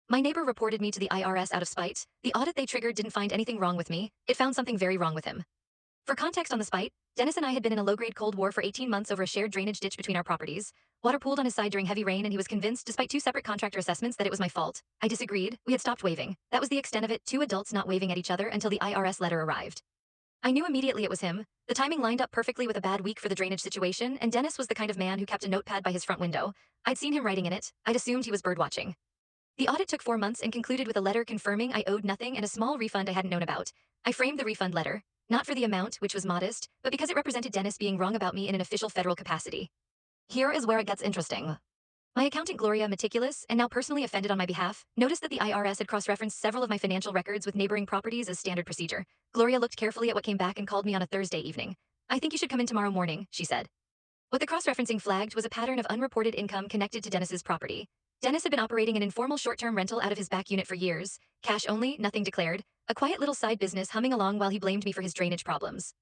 My neighbor reported me to the IRS out of spite. The audit they triggered didn't find anything wrong with me, it found something very wrong with him. For context on the spite, Dennis and I had been in a low-grade Cold War for 18 months over a shared drainage ditch between our properties. Water pooled on his side during heavy rain and he was convinced, despite two separate contractor assessments, that it was my fault. I disagreed. We had stopped waving. That was the extent of it, two adults not waving at each other until the IRS letter arrived. I knew immediately it was him. The timing lined up perfectly with a bad week for the drainage situation, and Dennis was the kind of man who kept a notepad by his front window. I'd seen him writing in it. I'd assumed he was birdwatching. The audit took 4 months and concluded with a letter confirming I owed nothing and a small refund I hadn't known about. I framed the refund letter, not for the amount, which was modest, but because it represented Dennis being wrong about me in an official federal capacity. Here is where it gets interesting. My accountant Gloria, meticulous and now personally offended on my behalf, noticed that the IRS had cross-referenced several of my financial records with neighboring properties as standard procedure. Gloria looked carefully at what came back and called me on a Thursday evening. "I think you should come in tomorrow morning," she said. What the cross-referencing flagged was a pattern of unreported income connected to Dennis's property. Dennis had been operating an informal short-term rental out of his back unit for years, cash only, nothing declared, a quiet little side business humming along while he blamed me for his drainage problems.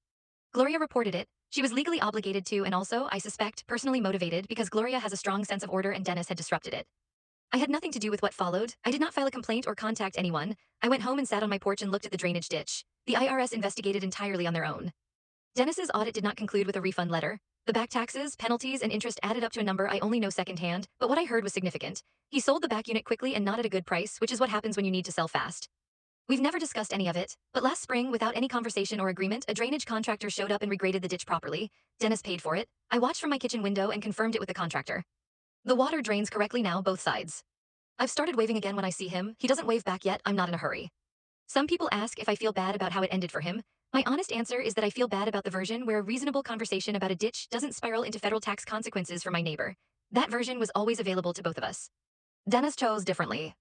Gloria reported it. She was legally obligated to and also, I suspect, personally motivated because Gloria has a strong sense of order and Dennis had disrupted it. I had nothing to do with what followed. I did not file a complaint or contact anyone. I went home and sat on my porch and looked at the drainage ditch. The IRS investigated entirely on their own. Dennis's audit did not conclude with a refund letter. The back taxes, penalties, and interest added up to a number I only know secondhand, but what I heard was significant. He sold the back unit quickly and not at a good price, which is what happens when you need to sell fast. We've never discussed any of it, but last spring, without any conversation or agreement, a drainage contractor showed up and regraded the ditch properly. Dennis paid for it. I watched from my kitchen window and confirmed it with the contractor. The water drains correctly now, both sides. I've started waving again when I see him. He doesn't wave back yet. I'm not in a hurry. Some people ask if I feel bad about how it ended for him. My honest answer is that I feel bad about the version where a reasonable conversation about a ditch doesn't spiral into federal tax consequences for my neighbor. That version was always available to both of us. Dennis chose differently.